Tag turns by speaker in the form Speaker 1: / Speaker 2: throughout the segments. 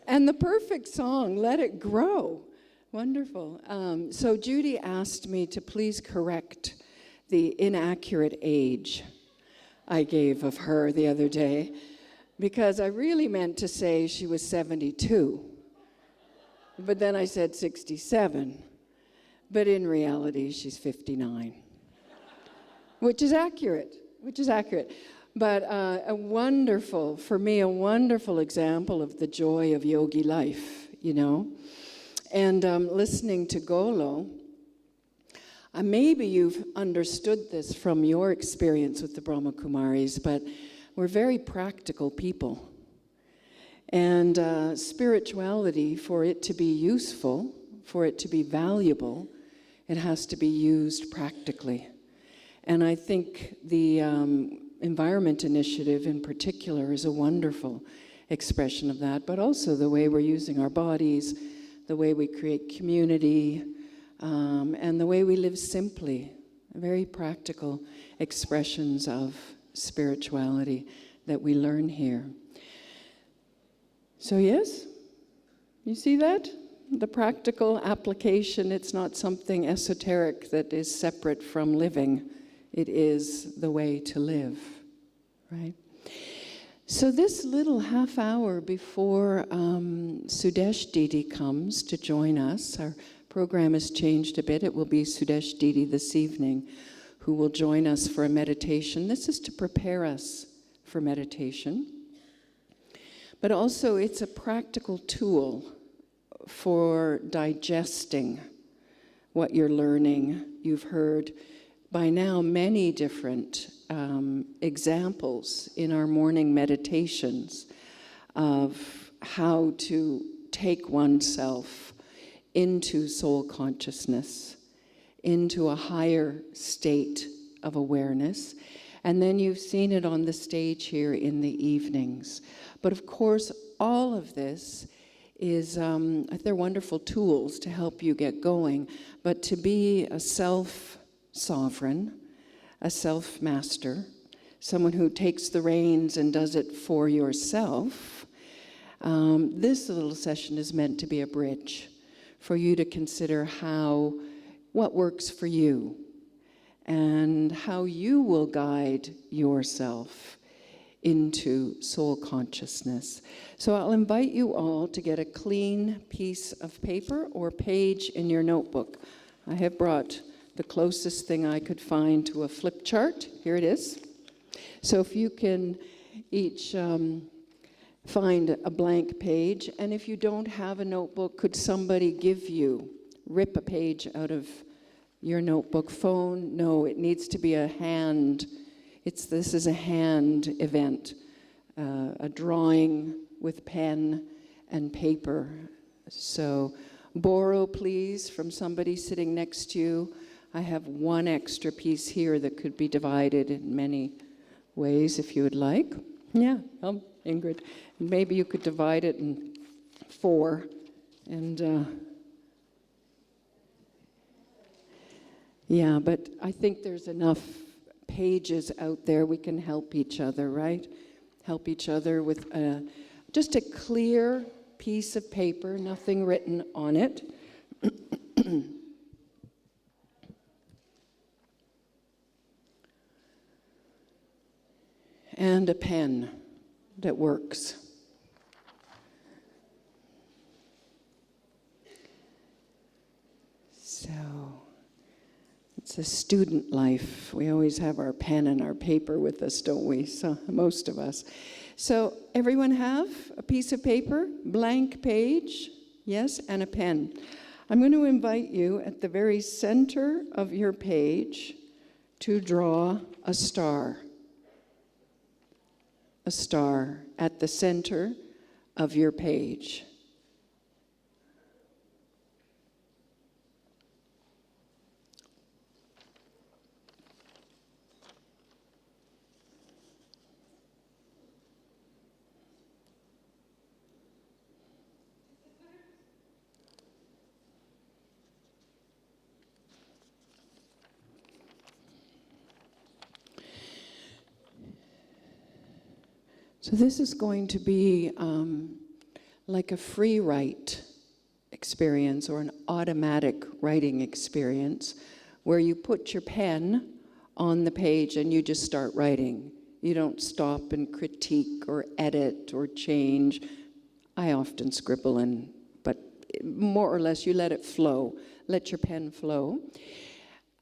Speaker 1: And the perfect song, Let It Grow. Wonderful. So Judi asked me to please correct the inaccurate age I gave of her the other day, because I really meant to say she was 72. But then I said 67. But in reality, she's 59. Which is accurate. But for me, a wonderful example of the joy of yogi life, you know. And listening to Golo, maybe you've understood this from your experience with the Brahma Kumaris, but we're very practical people. And spirituality, for it to be useful, for it to be valuable, it has to be used practically. And I think the Environment Initiative in particular is a wonderful expression of that, but also the way we're using our bodies, the way we create community, and the way we live simply, very practical expressions of spirituality that we learn here. So yes, you see that? The practical application, it's not something esoteric that is separate from living. It is the way to live, right? So this little half hour before Sudesh Didi comes to join us, our program has changed a bit. It will be Sudesh Didi this evening who will join us for a meditation. This is to prepare us for meditation. But also it's a practical tool for digesting what you're learning. You've heard by now many different examples in our morning meditations of how to take oneself into soul consciousness, into a higher state of awareness. And then you've seen it on the stage here in the evenings. But of course, all of this is, they're wonderful tools to help you get going, but to be a self-sovereign, a self-master, someone who takes the reins and does it for yourself, this little session is meant to be a bridge for you to consider what works for you and how you will guide yourself into soul consciousness. So I'll invite you all to get a clean piece of paper or page in your notebook. I have brought the closest thing I could find to a flip chart. Here it is. So if you can each find a blank page, and if you don't have a notebook, could somebody rip a page out of your notebook? Phone? No, it needs to be a hand. This is a hand event, a drawing with pen and paper. So borrow, please, from somebody sitting next to you. I have one extra piece here that could be divided in many ways if you would like. Yeah, Ingrid. Maybe you could divide it in 4. And yeah, but I think there's enough pages out there. We can help each other, right? Help each other with just a clear piece of paper, nothing written on it. And a pen that works. So, it's a student life. We always have our pen and our paper with us, don't we? So, most of us. So, everyone have a piece of paper, blank page, yes, and a pen. I'm going to invite you at the very center of your page to draw a star. A star at the center of your page. So this is going to be like a free write experience or an automatic writing experience where you put your pen on the page and you just start writing. You don't stop and critique or edit or change. I often scribble but more or less you let it flow. Let your pen flow.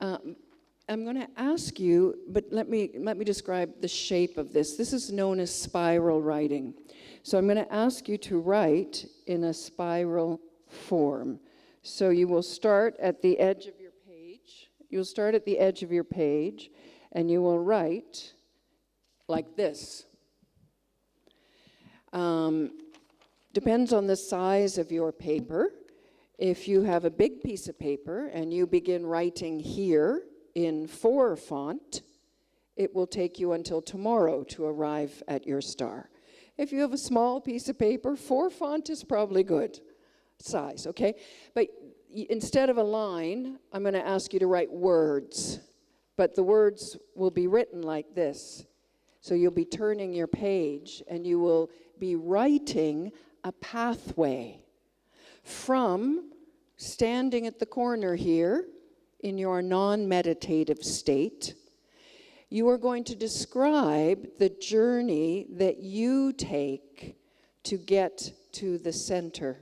Speaker 1: I'm going to ask you, but let me describe the shape of this. This is known as spiral writing. So I'm going to ask you to write in a spiral form. So you will start at the edge of your page. You'll start at the edge of your page, and you will write like this. Depends on the size of your paper. If you have a big piece of paper and you begin writing here in 4 font, it will take you until tomorrow to arrive at your star. If you have a small piece of paper, 4 font is probably good size, okay? But instead of a line, I'm going to ask you to write words, but the words will be written like this. So you'll be turning your page and you will be writing a pathway from standing at the corner here in your non-meditative state. You are going to describe the journey that you take to get to the center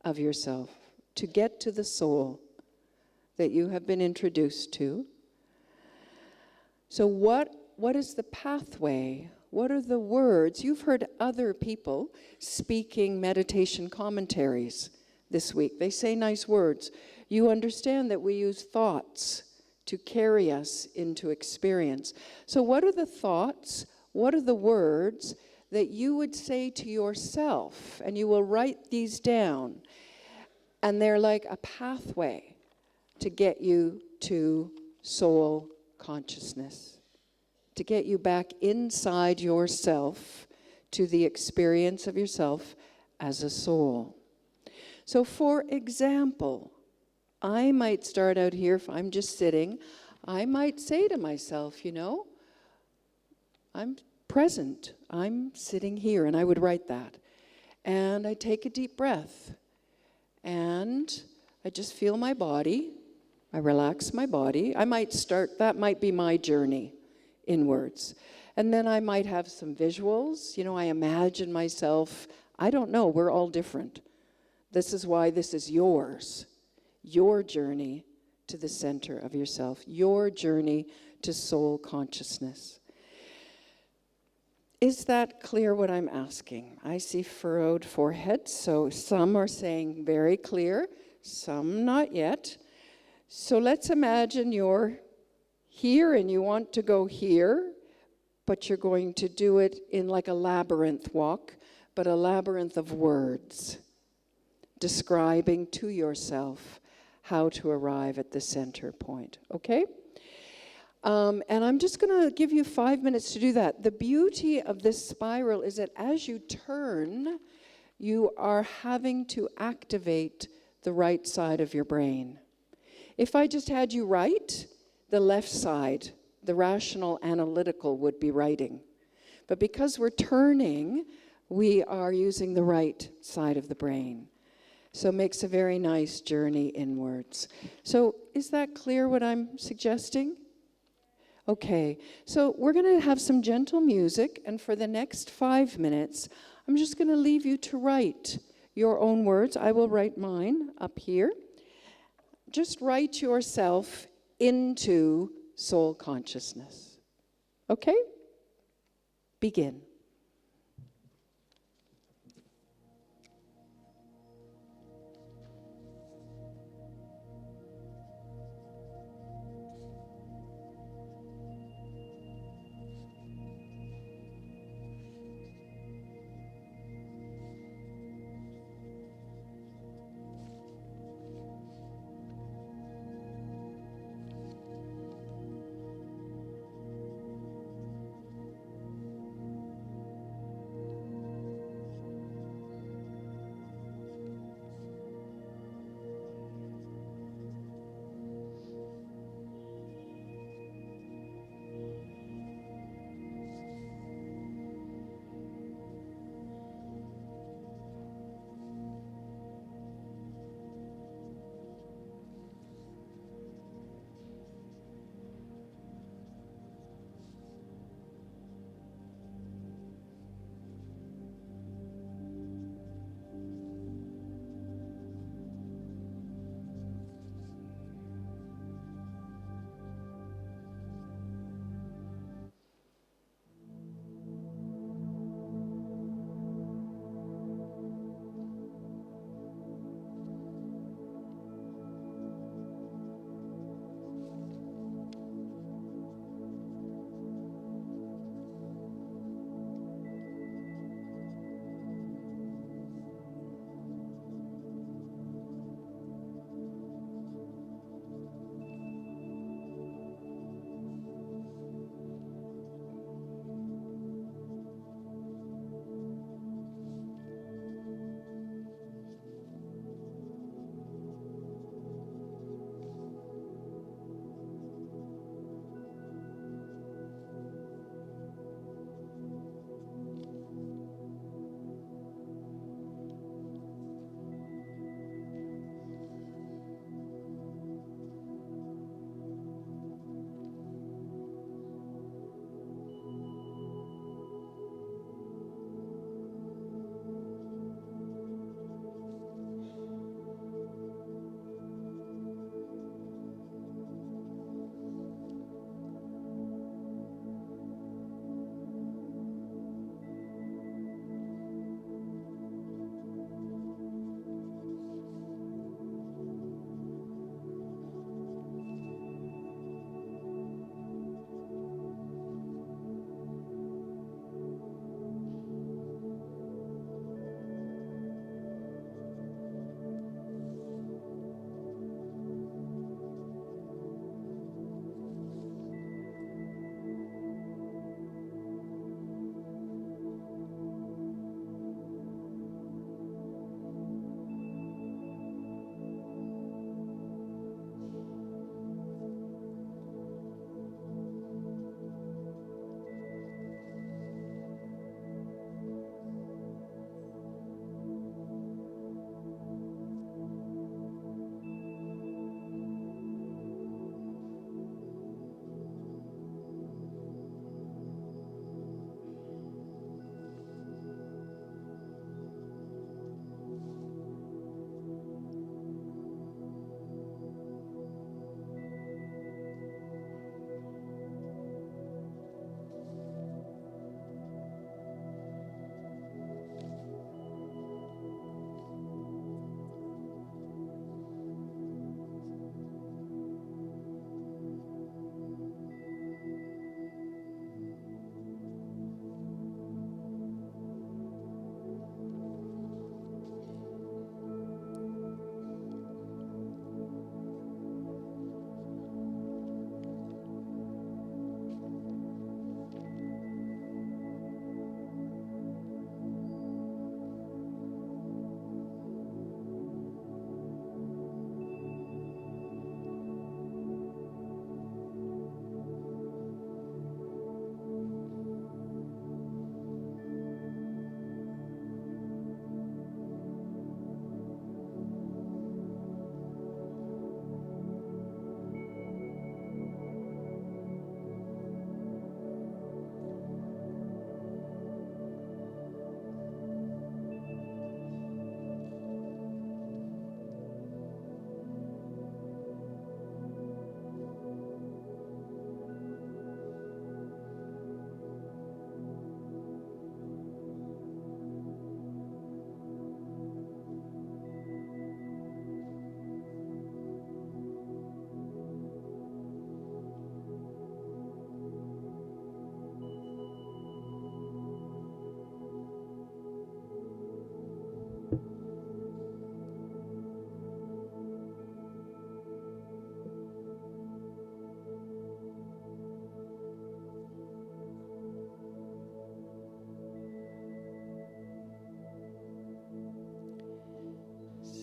Speaker 1: of yourself, to get to the soul that you have been introduced to. So what is the pathway? What are the words? You've heard other people speaking meditation commentaries this week. They say nice words. You understand that we use thoughts to carry us into experience. So what are the thoughts? What are the words that you would say to yourself? And you will write these down. And they're like a pathway to get you to soul consciousness, to get you back inside yourself to the experience of yourself as a soul. So for example, I might start out here, if I'm just sitting, I might say to myself, I'm present, I'm sitting here, and I would write that. And I take a deep breath, and I just feel my body, I relax my body. I might start, that might be my journey inwards. And then I might have some visuals, I imagine myself, I don't know, we're all different. This is why this is yours. Your journey to the center of yourself, your journey to soul consciousness. Is that clear what I'm asking? I see furrowed foreheads, so some are saying very clear, some not yet. So let's imagine you're here and you want to go here, but you're going to do it in like a labyrinth walk, but a labyrinth of words, describing to yourself how to arrive at the center point, okay? And I'm just going to give you 5 minutes to do that. The beauty of this spiral is that as you turn, you are having to activate the right side of your brain. If I just had you write, the left side, the rational analytical, would be writing. But because we're turning, we are using the right side of the brain. So it makes a very nice journey inwards. So is that clear what I'm suggesting? Okay, so we're going to have some gentle music, and for the next 5 minutes, I'm just going to leave you to write your own words. I will write mine up here. Just write yourself into soul consciousness. Okay? Begin.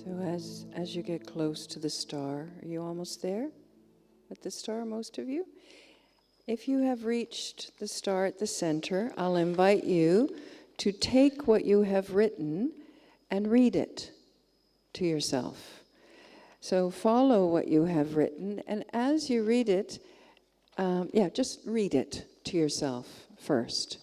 Speaker 1: So as you get close to the star, are you almost there at the star, most of you? If you have reached the star at the center, I'll invite you to take what you have written and read it to yourself. So follow what you have written, and as you read it, just read it to yourself first.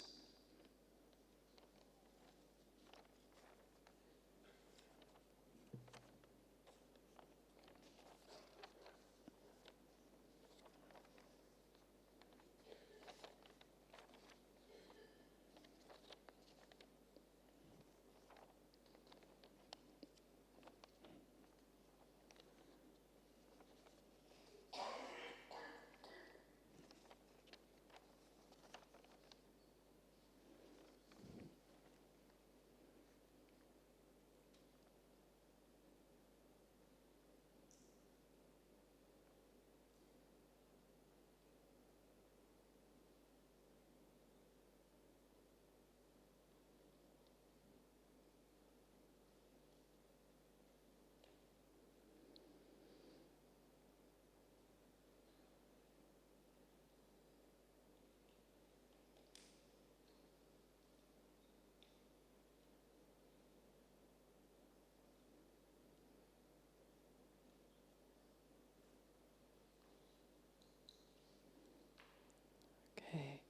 Speaker 1: Okay.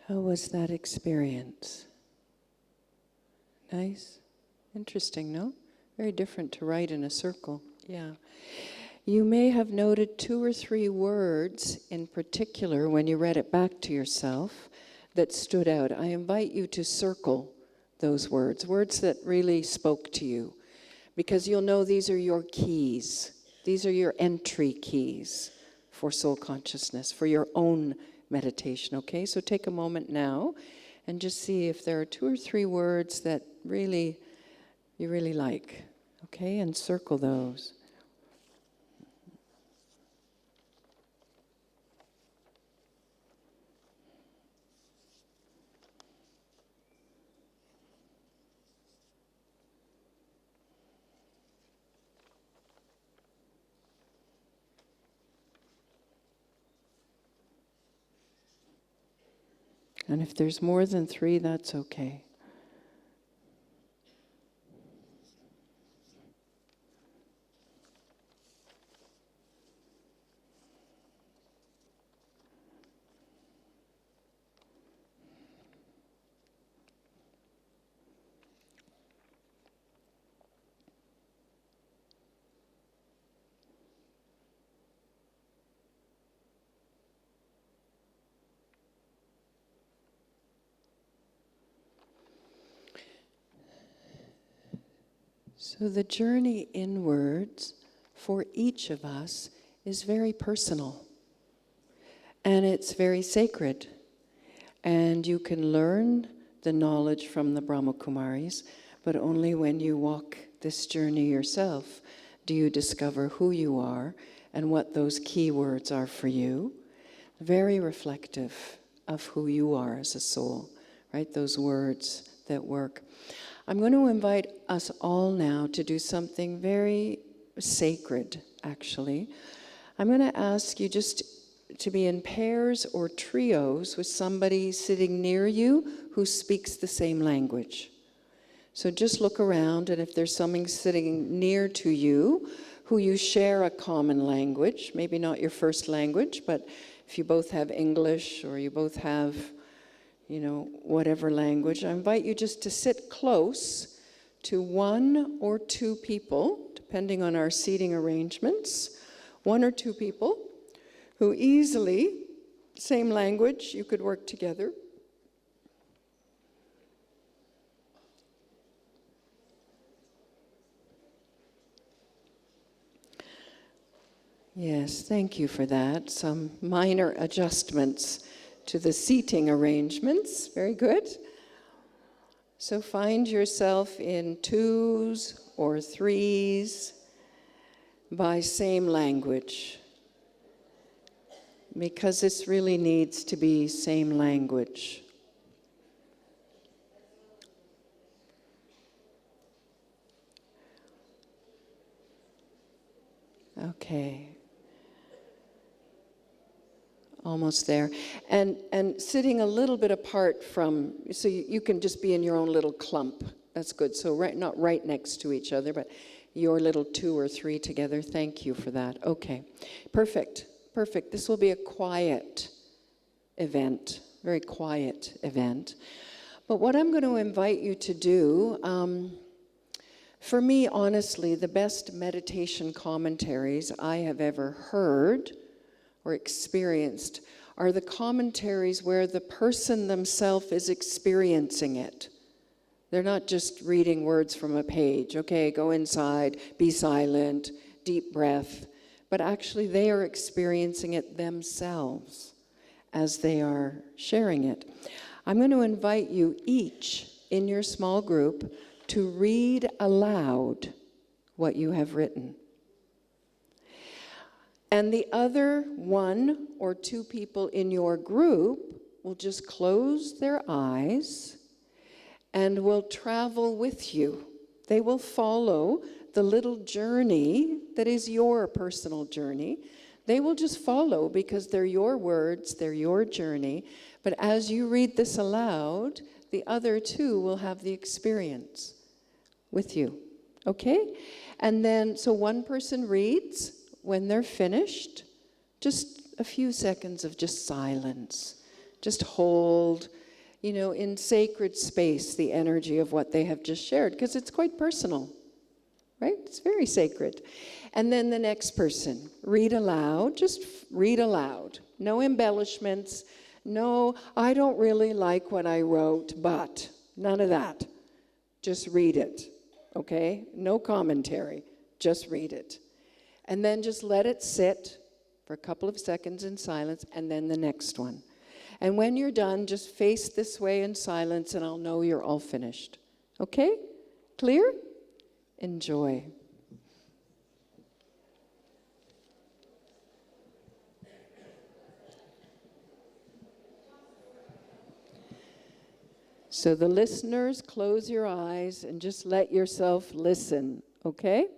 Speaker 1: How was that experience? Nice? Interesting, no? Very different to write in a circle. Yeah. You may have noted 2 or 3 words in particular when you read it back to yourself that stood out. I invite you to circle those words that really spoke to you, because you'll know these are your keys. These are your entry keys for soul consciousness, for your own meditation, okay? So take a moment now and just see if there are 2 or 3 words that you really like, okay? And circle those. And if there's more than 3, that's okay. So the journey inwards for each of us is very personal, and it's very sacred. And you can learn the knowledge from the Brahmakumaris, but only when you walk this journey yourself do you discover who you are and what those key words are for you. Very reflective of who you are as a soul, right? Those words that work. I'm going to invite us all now to do something very sacred, actually. I'm going to ask you just to be in pairs or trios with somebody sitting near you who speaks the same language. So just look around, and if there's someone sitting near to you who you share a common language, maybe not your first language, but if you both have English or you both have whatever language, I invite you just to sit close to 1 or 2 people, depending on our seating arrangements, 1 or 2 people who easily, same language, you could work together. Yes, thank you for that. Some minor adjustments to the seating arrangements. Very good. So find yourself in 2s or 3s by same language, because this really needs to be same language. Okay. Almost there. And sitting a little bit apart from, so you can just be in your own little clump. That's good. So not right next to each other, but your little 2 or 3 together. Thank you for that. Okay. Perfect. Perfect. This will be a quiet event, very quiet event. But what I'm going to invite you to do, for me, honestly, the best meditation commentaries I have ever heard or experienced are the commentaries where the person themselves is experiencing it. They're not just reading words from a page. Okay, go inside, be silent, deep breath. But actually they are experiencing it themselves as they are sharing it. I'm going to invite you each in your small group to read aloud what you have written. And the other 1 or 2 people in your group will just close their eyes and will travel with you. They will follow the little journey that is your personal journey. They will just follow because they're your words, they're your journey. But as you read this aloud, the other 2 will have the experience with you. Okay? And then, so one person reads. When they're finished, just a few seconds of just silence. Just hold, in sacred space, the energy of what they have just shared, because it's quite personal, right? It's very sacred. And then the next person, read aloud, just read aloud. No embellishments, no, I don't really like what I wrote, but none of that. Just read it, okay? No commentary, just read it. And then just let it sit for a couple of seconds in silence, and then the next one. And when you're done, just face this way in silence, and I'll know you're all finished. Okay? Clear? Enjoy. So the listeners, close your eyes and just let yourself listen, okay?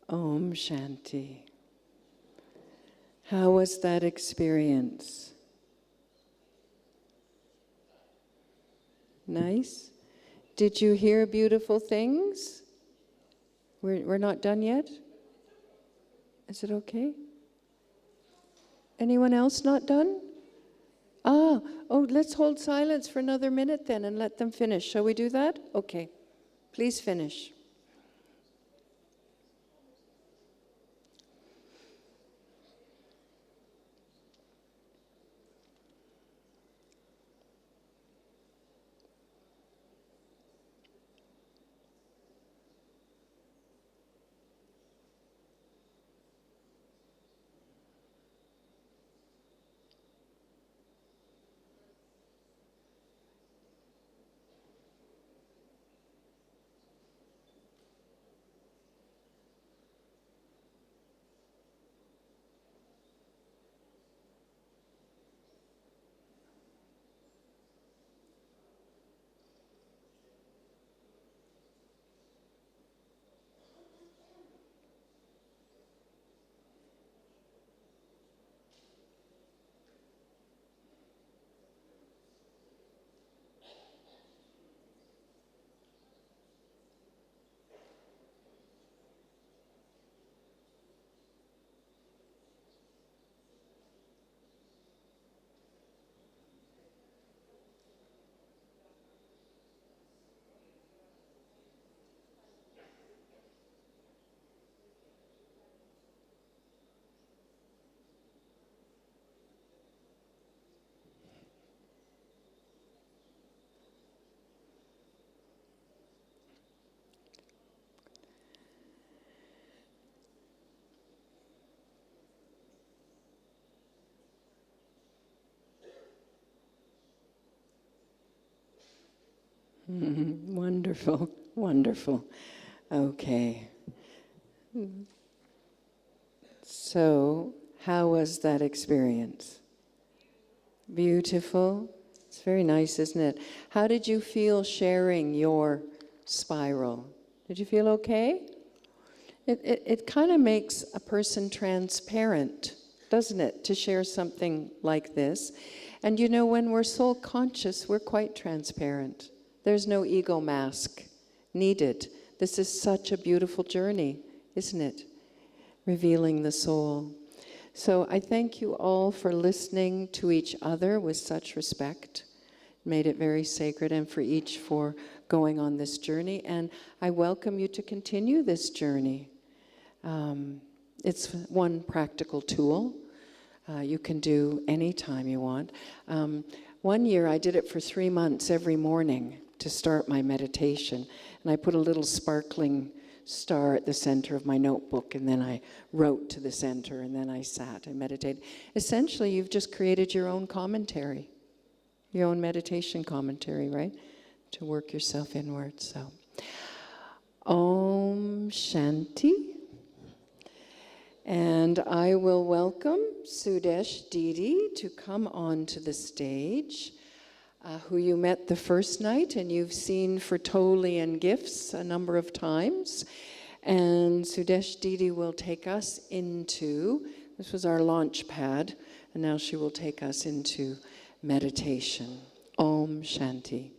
Speaker 1: Om Shanti. How was that experience? Nice? Did you hear beautiful things? We're not done yet? Is it okay? Anyone else not done? Let's hold silence for another minute then and let them finish. Shall we do that? Okay. Please finish. Wonderful, wonderful. Okay. So, how was that experience? Beautiful. It's very nice, isn't it? How did you feel sharing your spiral? Did you feel okay? It kind of makes a person transparent, doesn't it, to share something like this? And you know, when we're soul conscious, we're quite transparent. There's no ego mask needed. This is such a beautiful journey, isn't it? Revealing the soul. So I thank you all for listening to each other with such respect. Made it very sacred, and for each for going on this journey. And I welcome you to continue this journey. It's one practical tool you can do anytime you want. One year I did it for 3 months every morning to start my meditation. And I put a little sparkling star at the center of my notebook, and then I wrote to the center, and then I sat and meditated. Essentially, you've just created your own commentary, your own meditation commentary, right? To work yourself inward. So, Om Shanti. And I will welcome Judi to come onto the stage, who you met the first night and you've seen for Toli and Gifts a number of times. And Judi will take us into, this was our launch pad, and now she will take us into meditation. Om Shanti.